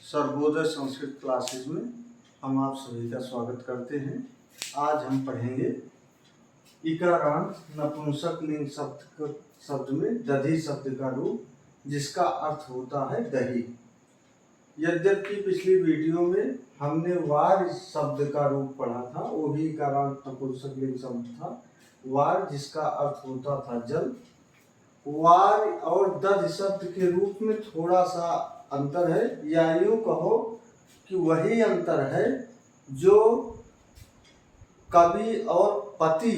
Sarvodaya Sanskrit classes में हम आप सभी का स्वागत करते हैं। आज हम पढ़ेंगे इकारांत नपुंसक लिंग शब्द में दधी शब्द का रूप, जिसका अर्थ होता है दही। यद्यपि पिछली वीडियो में हमने वार शब्द का रूप पढ़ा था, वो भी इकारांत नपुंसक लिंग शब्द था। वार जिसका अर्थ होता था जल। वार और दध शब्द के रूप में थोड़ा सा अंतर है, या यूं कहो कि वही अंतर है जो कवि और पति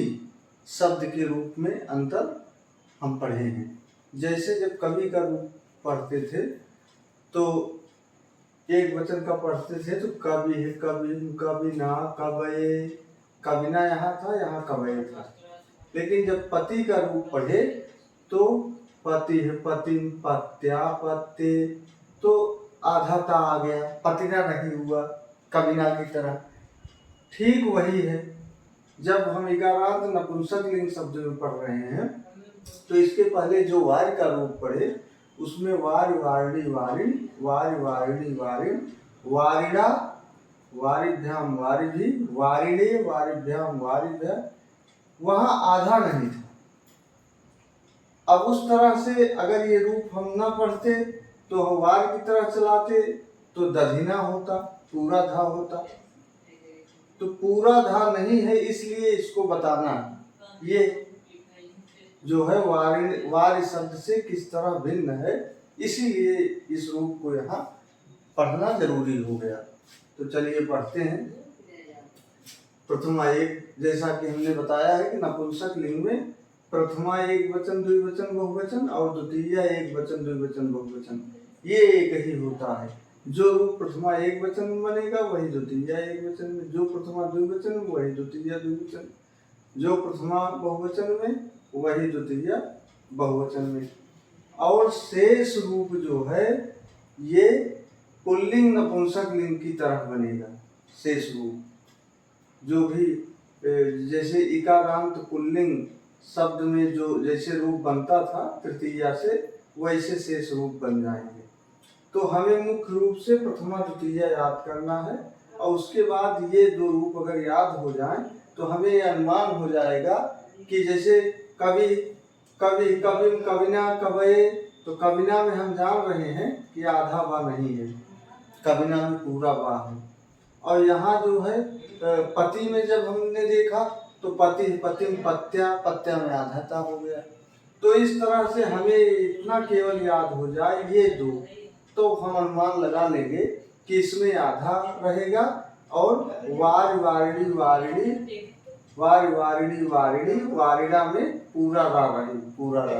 शब्द के रूप में अंतर हम पढ़े हैं। जैसे जब कवि का रूप पढ़ते थे तो एक वचन का पढ़ते थे तो कवि है, कवि, कविना, कवये, कविना यहाँ था, यहाँ कवये था। लेकिन जब पति का रूप पढ़े तो पति है, पतिम, पत्या, पत्ते, तो आधा ता आ गया, पतिना नहीं हुआ कविना की तरह। ठीक वही है, जब हम इकारांत नपुंसक लिंग शब्द में पढ़ रहे हैं तो इसके पहले जो वार का रूप पढ़े उसमें वार, वारिणी, वारिण, वार, वारिणी, वारिण, वारिणा, वारिभ्याम, वारिभी, वारिणे, वारिभ्याम, वारिभ्य, वहाँ आधा नहीं था। अब उस तरह से अगर ये रूप हम ना पढ़ते तो हम वार की तरह चलाते तो दधिना होता, पूरा धा होता। तो पूरा धा नहीं है, इसलिए इसको बताना ये जो है वार शब्द से किस तरह भिन्न है, इसीलिए इस रूप को यहाँ पढ़ना जरूरी हो गया। तो चलिए पढ़ते हैं। प्रथमा एक, जैसा कि हमने बताया है कि नपुंसक लिंग में प्रथमा एक वचन, द्विवचन, बहुवचन और द्वितीया एक वचन, द्विवचन, बहुवचन, ये एक ही होता है। जो रूप प्रथमा एक वचन में बनेगा वही द्वितीया एक वचन में, जो प्रथमा द्विवचन में वही द्वितीया द्विवचन, जो प्रथमा बहुवचन में वही द्वितीया बहुवचन में। और शेष रूप जो है ये पुल्लिंग नपुंसक लिंग की तरह बनेगा। शेष रूप जो भी जैसे इकारांत पुल्लिंग शब्द में जो जैसे रूप बनता था तृतीया से, वैसे शेष रूप बन जाएंगे। तो हमें मुख्य रूप से प्रथमा द्वितीया याद करना है, और उसके बाद ये दो रूप अगर याद हो जाएं तो हमें ये अनुमान हो जाएगा कि जैसे कवि, कवि, कविम, कविना, कवये, तो कविना में हम जान रहे हैं कि आधा बा नहीं है, कविना में पूरा बा है। और यहाँ जो है पति में जब हमने देखा तो पति, पतिम, पत्या, पत्या में आधा ता हो गया। तो इस तरह से हमें इतना केवल याद हो जाए ये दो, तो हम अनुमान लगा लेंगे कि इसमें आधा रहेगा। और वार, वारिणी, वारिणी, वार, वारिणी, वारिणी, वारिणा में पूरा रा रहे, पूरा रा,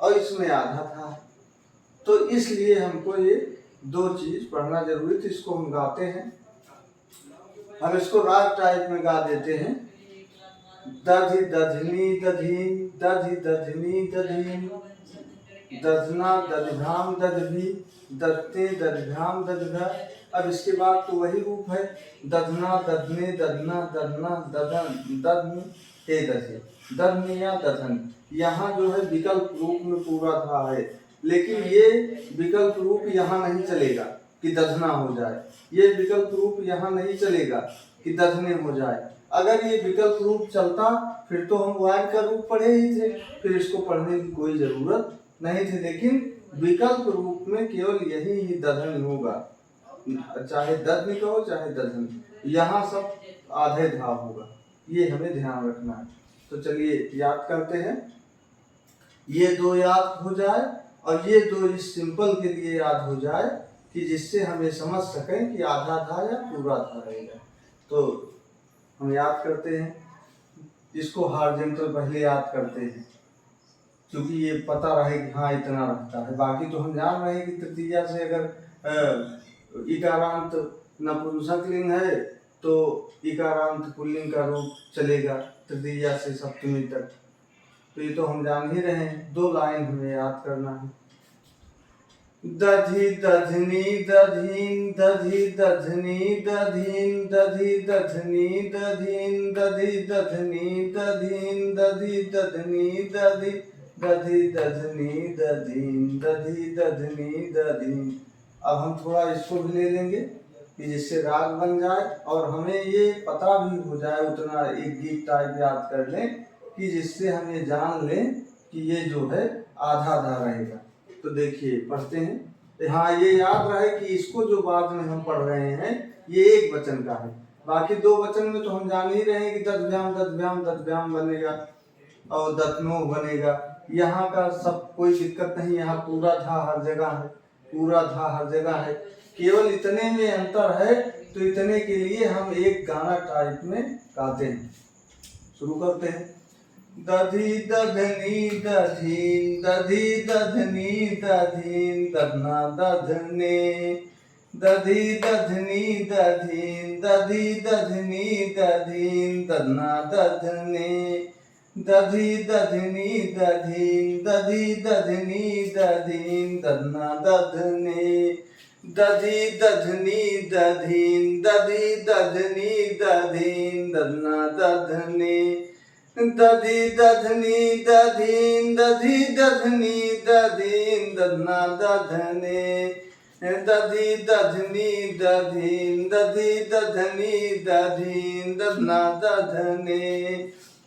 और इसमें आधा था। तो इसलिए हमको ये दो चीज पढ़ना जरूरी थी। इसको हम गाते हैं, हम इसको राग टाइप में गा देते हैं। दधि, दधनी, दधीन, दधि, दधनी, दधीन, दधना, दधभ्याम, दधभी, दधते, दधभ्याम, दधभ्या। अब इसके बाद तो वही रूप है, दधना, दधने, दधना, दधना, दधन, दधन, हे दधे, दधन या दधन। यहाँ जो है विकल्प रूप में पूरा था है, लेकिन ये विकल्प रूप यहाँ नहीं चलेगा कि दधना हो जाए, ये विकल्प रूप यहाँ नहीं चलेगा कि दधने हो जाए। अगर ये विकल्प रूप चलता फिर तो हम वार का रूप पढ़े ही थे, फिर इसको पढ़ने की कोई जरूरत नहीं थी। लेकिन विकल्प रूप में केवल यही ही दधन होगा, चाहे दधन कहो चाहे दधन, यहाँ सब आधे धा होगा, ये हमें ध्यान रखना है। तो चलिए याद करते हैं, ये दो याद हो जाए और ये दो इस सिंपल के लिए याद हो जाए कि जिससे हमें समझ सकें कि आधा धा या पूरा धा रहेगा। तो हम याद करते हैं, इसको हॉरिज़ॉन्टल पहले याद करते हैं क्योंकि ये पता रहे कि हाँ इतना रहता है। बाकी तो हम जान रहे हैं कि तृतीया से अगर इकारांत नपुंसक लिंग है तो इकारांत पुल्लिंग का रूप चलेगा तृतीया से सप्तमी तक। तो ये तो हम जान ही रहे हैं। दो लाइन हमें याद करना है। दधि, दधनी, दधीन, दधि, दधनी, दधीन, दधि, दधनी, दधीन, दधि, दधनी, दधीन, दधि, दधनी, दधि, दधि, दधनी, दधीन, दधि, दधनी, दधीन। अब हम थोड़ा इसको भी ले लेंगे कि जिससे राग बन जाए और हमें ये पता भी हो जाए, उतना एक गीत टाइप याद कर लें कि जिससे हम ये जान लें कि ये जो है आधा धा रहेगा। तो देखिए पढ़ते हैं। हाँ, ये याद रहे कि इसको जो बाद में हम पढ़ रहे हैं ये एक वचन का है। बाकी दो वचन में तो हम जान ही रहे हैं कि दद्भ्याम दद्भ्याम दद्भ्याम बनेगा और दत्नो बनेगा। यहाँ का सब कोई दिक्कत नहीं, यहाँ पूरा था हर जगह है, पूरा था हर जगह है। केवल इतने में अंतर है, तो इतने के लिए हम एक गाना टाइप में गाते हैं। शुरू करते हैं। दधी दधनी दधीन दधी दधनी दधीन दधना दधने, दधी दधनी दधीन दधी दधनी दधीन दधना दधने, दधी दधनी दधीन दधी दधनी दधीन दधना दधने, दधी दधनी दधीन दधी दधनी दधीन दधना दधने, दधी दधनी दधीन दधी दधनी दधीन दधना दधने, दधी दधनी दधीन दधी दधनी दधीन दधना दधने,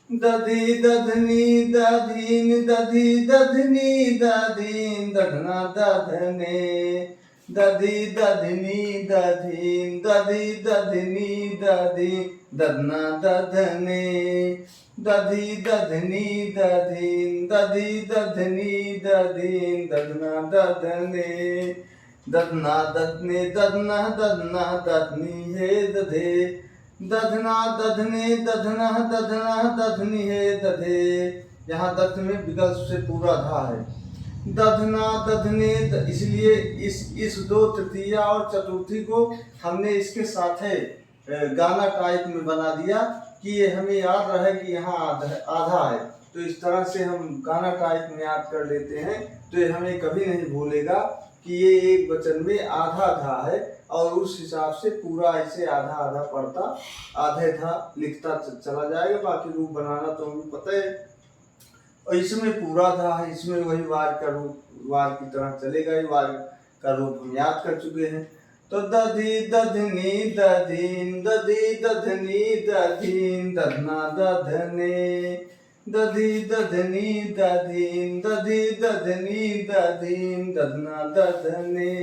दधी दधनी दधीन दधी दधनी दधीन दधना दधने, दधी दधनी दधीन दधी दधनी दधीन दधना दधने, दधी दधनी दधीन दधी दधनी दधीन दधना दधने, दधना दधने दधना दधना दधनी है दधे, दधना दधने दधना दधना दधनी है दधे। यहाँ दध में विकल्प से पूरा धा है। दधना दधने, इसलिए इस दो तृतीया और चतुर्थी को हमने इसके साथ गाना टाइप में बना दिया कि ये हमें याद रहे कि यहाँ आधा है। तो इस तरह से हम गाना टाइप में याद कर लेते हैं, तो ये हमें कभी नहीं भूलेगा कि ये एक वचन में आधा धा है और उस हिसाब से पूरा ऐसे आधा आधा पढ़ता आधे धा लिखता चला जाएगा। बाकी रूप बनाना तो हमें पता है। और इसमें पूरा धा है, इसमें वही वार का रूप वार की तरह चलेगा। ये वार का रूप हम याद कर चुके हैं। तो दधी दधनी दधीन दधी दधनी दधीन दधना दधने, दधी दधनी दधीन दधी दधनी दधीन दधना दधने,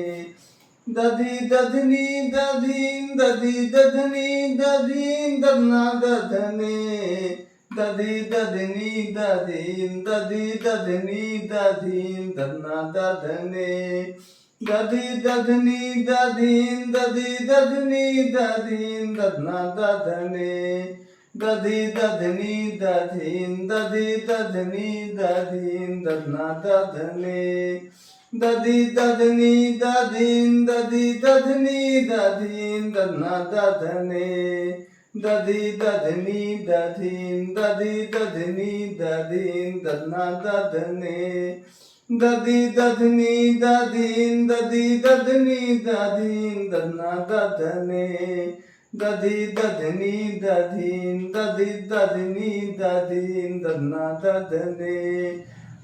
दधी दधनी दधीन दधी दधनी दधीन दधना दधने, दधी दधनी दधीन दधी दधनी दधीन दधना दधने, दधी दधनी दधीन दधी दधनी दधीन दधना दधने, दधी दधनी दधीन दधी दधनी दधीन दधना दधने, दधी दधनी दधीन दधी दधनी दधीन दधना दधने, दधी दधनी दधीन दधी दधनी दधीन दधना दधने, दधी दधनी दधीन दधी दधनी दधीन दधना दधने, दधी दधनी दधीन दधी दधनी दधीन दधना दधने,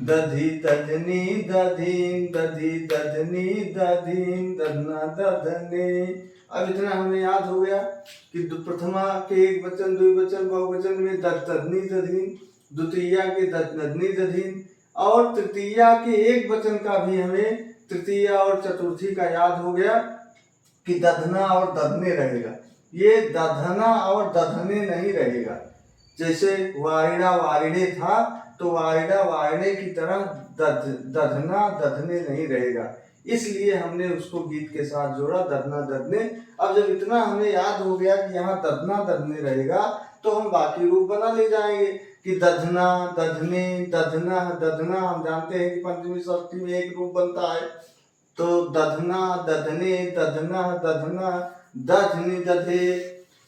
दधी दधनी दधीन दधी दधनी दधीन दधना दधने। अब इतना हमें याद हो गया कि प्रथमा के एक वचन द्विवचन बहुवचन में दधनी दधीन, द्वितीया के दधनी दधीन और तृतीया के एक वचन का भी हमें तृतीया और चतुर्थी का याद हो गया कि दधना और दधने रहेगा। ये दधना और दधने नहीं रहेगा। जैसे वारिड़ा वारिड़े था तो वारिड़ा वारिड़े की तरह दधना दधने नहीं रहेगा, इसलिए हमने उसको गीत के साथ जोड़ा दधना दधने। अब जब इतना हमें याद हो गया कि यहाँ दधना दधने रहेगा तो हम बाकी रूप बना ले जाएंगे कि दधना दधने दधना दधना। हम जानते हैं कि पंचमी षष्ठी में एक रूप बनता है, तो दधना दधने दधना दधना दधनी दधे।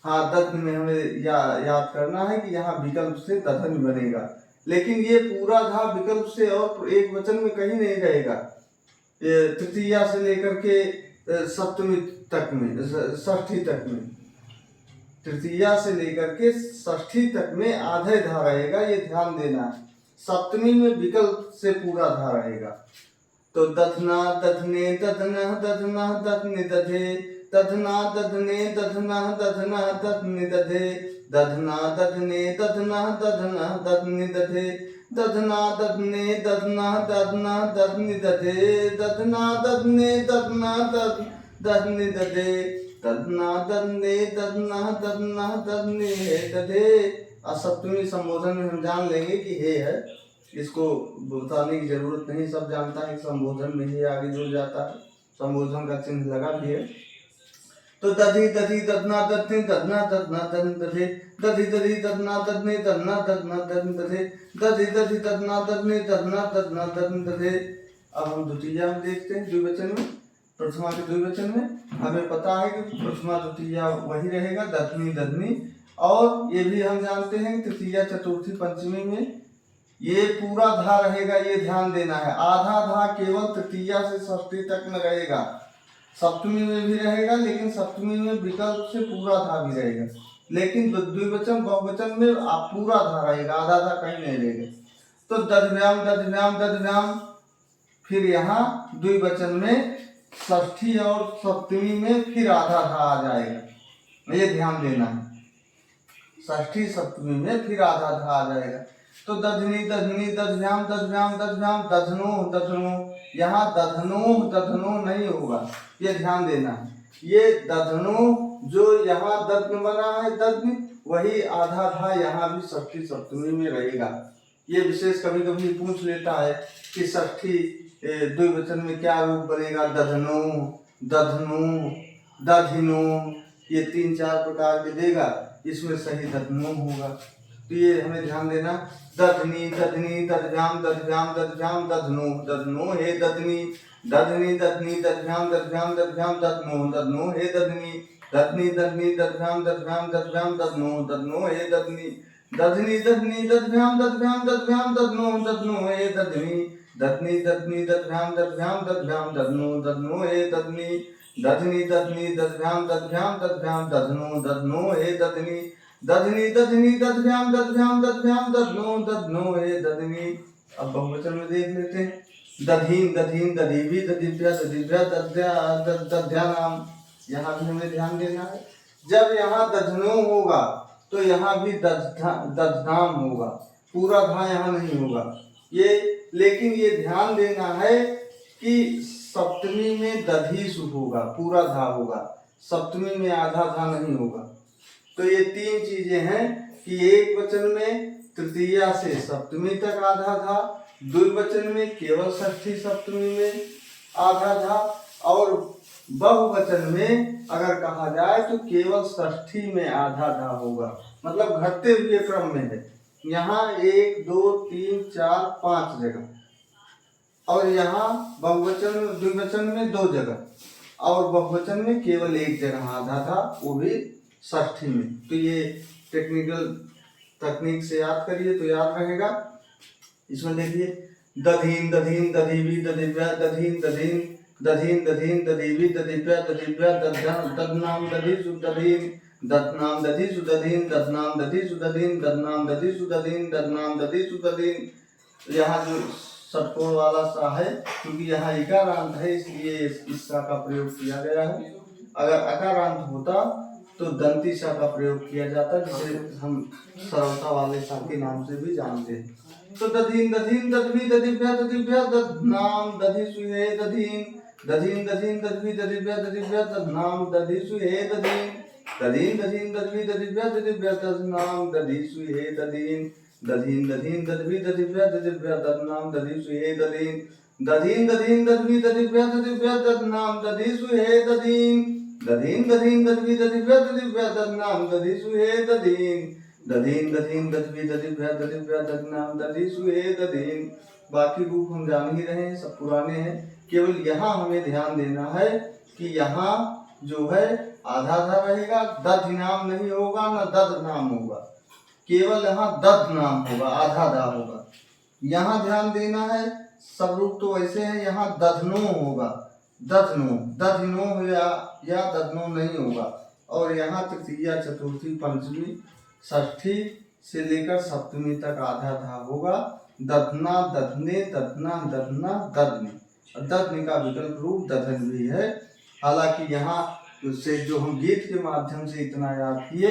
हाँ, दध में हमें याद करना है कि यहाँ विकल्प से दधन बनेगा, लेकिन ये पूरा धा विकल्प से और एक वचन में कहीं नहीं रहेगा। तृतीया से लेकर के सप्तमी तक में, षष्ठी तक में, तृतीया से लेकर के षष्ठी तक में आधे धा रहेगा, ये ध्यान देना है। सप्तमी में विकल्प से पूरा धा रहेगा। तो दधना दधने दधना दधना दधने दधे, दधना दधने दधना दधना दधने दधे, दधना दधने दधना दधना दधने दधे, दधना दधने दधना दधना दधने दधे, दधना दधने दधना दधने दधे, दधना दधने दधना दधना दधने दधे। सप्तमी संबोधन में हम जान लेंगे कि हे है, इसको बताने की जरूरत नहीं, सब जानता है संबोधन में ही आगे जुड़ जाता है, संबोधन का चिन्ह लगा भी है। तो दधि दधि दधना दधने दधना दधना दधन दधे, दधि दधि दधना दधने दधना दधना दधन दधे, दधि दधि दधना दधने दधना दधना दधन दधे। अब हम द्वितीया में देखते हैं, द्विवचन में, प्रथमा के द्विवचन में हमें पता है कि प्रथमा द्वितीया वही रहेगा, दधनी दधनी। और ये भी हम जानते हैं तृतीया चतुर्थी पंचमी में ये पूरा धा रहेगा, ये ध्यान देना है। आधा धा केवल तृतीया से षष्ठी तक में रहेगा, सप्तमी में भी रहेगा, लेकिन सप्तमी में विकल्प से पूरा धा भी रहेगा, लेकिन द्विवचन बहुवचन में आप पूरा धा रहेगा, आधा धा कहीं नहीं रहेगा। तो दधव्याम दधव्याम दधव्याम, फिर यहाँ द्विवचन में षष्ठी और सप्तमी में फिर आधा धा आ जाएगा, ये ध्यान देना है। षष्ठी सप्तमी में फिर आधा धा आ जाएगा। तो दधनी दधनी दधव्याम दधव्याम दधव्याम, दधनो दधनो, यहाँ दधनो दधनो नहीं होगा, ये ध्यान देना है। ये दधनो जो यहाँ दध्न बना है, दध्न, वही आधा धा यहाँ भी षष्ठी सप्तमी में रहेगा। ये विशेष कभी कभी पूछ लेता है कि षष्ठी द्विवचन में क्या रूप बनेगा, दधनो दधनो दधिनो, ये 3-4 प्रकार के देगा, इसमें सही दधनो होगा। तो ये हमें ध्यान देना। दधनी दधनी दधव्याम दधव्याम दधव्याम दधनो दधनो हे दधनी, दधनी दधनी दधव्याम दधव्याम दधव्याम दधनो दधनो हे दधनी, दधनी दधनी दधव्याम दधव्याम दधव्याम दधनो दधनो हे दधनी, दधनी दधनी दधव्याम दधव्याम दधव्याम दधनो दधनो हे दधनी, दधनी दधनी दधव्याम दधव्याम दधव्याम दधनो दधनो हे दधनी, दधनी दधनी दधव्याम दधव्याम दधव्याम दधनो दधनो हे दधनी, दधनी दधनी दधव्याम दधव्याम दधव्याम दधनो दधनो हे दधनी। अब बहुवचन में देख लेते हैं। दधीन दधीन दधीवी दधिव्या दधिव्या दध्या दध्यानाम, यहाँ भी हमें ध्यान देना है। जब यहाँ दधनो होगा तो यहाँ भी दधनाम होगा, पूरा धा यहाँ नहीं होगा ये। लेकिन ये ध्यान देना है कि सप्तमी में दधीसु होगा, पूरा धा होगा, सप्तमी में आधा धा नहीं होगा। तो ये 3 चीजें हैं कि एक वचन में तृतीया से सप्तमी तक आधा धा, द्विवचन में केवल षष्ठी सप्तमी में आधा धा, और बहुवचन में अगर कहा जाए तो केवल षष्ठी में आधा धा होगा, मतलब घटते हुए क्रम में है। यहाँ 1 2 3 4 5 जगह, और यहाँ बहुवचन द्विवचन में 2 जगह, और बहुवचन में केवल 1 जगह आधा धा, वो भी षष्ठी में। तो ये टेक्निकल तकनीक से याद करिए तो याद रहेगा। इसमें देखिए दधीन दधीन दधीवी दधिव्या दधीन दधीन दधीन दधीन दधीवी दधिव्या दधिव्या दधनाम दधिसु दधीन दधनाम दधिसु दधीन दधनाम दधिसु दधीन दधनाम दधिसु दधीन दधनाम दधिसु दधीन। यहाँ जो षटकोण वाला सा है, क्योंकि यहाँ इकारांत है इसलिए इस सा का प्रयोग किया गया है। अगर अकारांत होता तो दंती सा का प्रयोग किया जाता, जिसे हम सरलता वाले सा के नाम से भी जानते हैं। तो दधीन दधीन दधवी दधिव्या दधिव्या दधनाम दधिसु हे दधीन, दधीन दधीन दधवी दधिव्या दधिव्या दधनाम दधिसु हे दधीन, दधीन दधीन दधवी दधिव्या दधिव्या दधनाम दधिसु हे दधीन, दधीन दधीन दधवी दधिव्या दधिव्या दधनाम दधिसु हे दधीन, दधीन दधीन दधवी दधिव्या दधिव्या दधनाम दधिसु हे दधीन, दधीन दधीन दधवी दधिव्या दधिव्या दधनाम दधिसु हे दधीन, दधीन दधीन दधवी दधिव्या दधिव्या दधनाम दधिसु हे दधीन। बाकी रूप हम जान ही रहे हैं, सब पुराने हैं। केवल यहाँ हमें ध्यान देना है कि यहाँ जो है आधा धा रहेगा, दध नाम नहीं होगा न दध नाम होगा, केवल यहाँ दध नाम होगा, आधा धा होगा। यहाँ ध्यान देना है, सब रूप तो ऐसे हैं, यहाँ दधनो होगा, दधनो दधनो या दधनो नहीं होगा। और यहाँ तृतीया चतुर्थी पंचमी षष्ठी से लेकर सप्तमी तक आधा धा होगा। दधना दधने दधना दधना दधने, दध्न का विकल्प रूप दधन भी है। हालांकि यहाँ से जो हम गीत के माध्यम से इतना याद किए,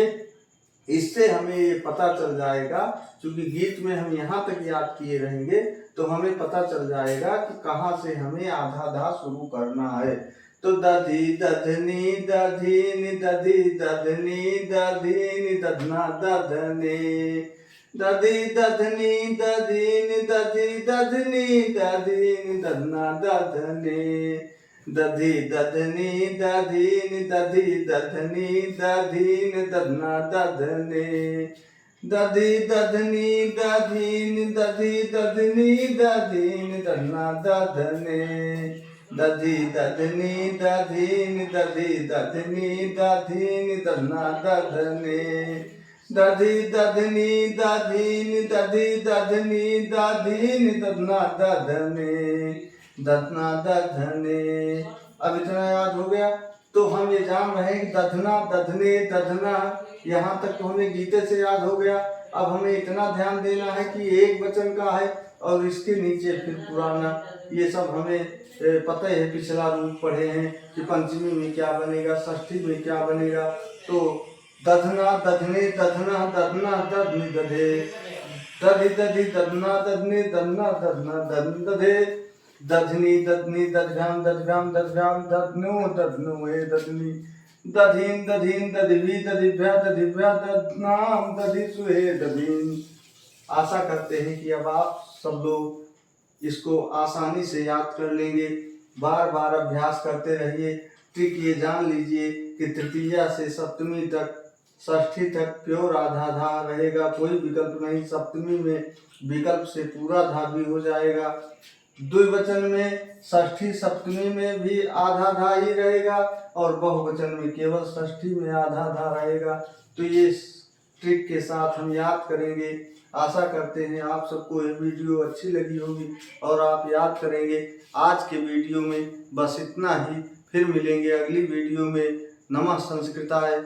इससे हमें ये पता चल जाएगा, क्योंकि गीत में हम यहाँ तक याद किए रहेंगे तो हमें पता चल जाएगा कि कहाँ से हमें आधा धा शुरू करना है। तो दधी दधनी दधीनि दधी दधनी दधीनि दधना दधने, दधी दधनी दधीनि दधी दधनी दधीनि दधना दधने, दधी दधनी दधीनि दधी दधनी दधीनि दधना दधने, दधी दधनी दधीनि दधी दधनी दधीनि दधना दधने, दधी दधनी दधीनि दधी दधनी दधीनि दधना दधने, दधी दधनी दधीनि दधी दधनी दधीनि दधना दधने, दधना दधने। अब इतना याद हो गया तो हम ये जान रहे हैं कि दधना दधने दधना, यहाँ तक तो हमें गीते से याद हो गया। अब हमें इतना ध्यान देना है कि एक वचन का है और इसके नीचे फिर पुराना, ये सब हमें पता है, पिछला रूप पढ़े हैं कि पंचमी में क्या बनेगा, षष्ठी में क्या बनेगा। तो दधना दधने दधना दधना दधनि दधे, दधि दधि दधना दधने दधना दधना दधनि दधे, दधनी दधनी दधभ्याम दधभ्याम दधभ्याम दधनो दधनुए दधनी, दधीन दधीन दधिवी दधिभ्या दधिभ्या दधनाम दधिसुहे दधीन। आशा करते हैं कि अब आप सब लोग इसको आसानी से याद कर लेंगे। बार बार अभ्यास करते रहिए। ट्रिक ये जान लीजिए कि तृतीया से सप्तमी तक, षष्ठी तक प्योर आधा धा रहेगा, कोई विकल्प नहीं। सप्तमी में विकल्प से पूरा धा भी हो जाएगा। द्विवचन में षष्ठी सप्तमी में भी आधा धा ही रहेगा और बहुवचन में केवल षष्ठी में आधा धा रहेगा। तो ये ट्रिक के साथ हम याद करेंगे। आशा करते हैं आप सबको ये वीडियो अच्छी लगी होगी और आप याद करेंगे। आज के वीडियो में बस इतना ही, फिर मिलेंगे अगली वीडियो में। नमः संस्कृताय।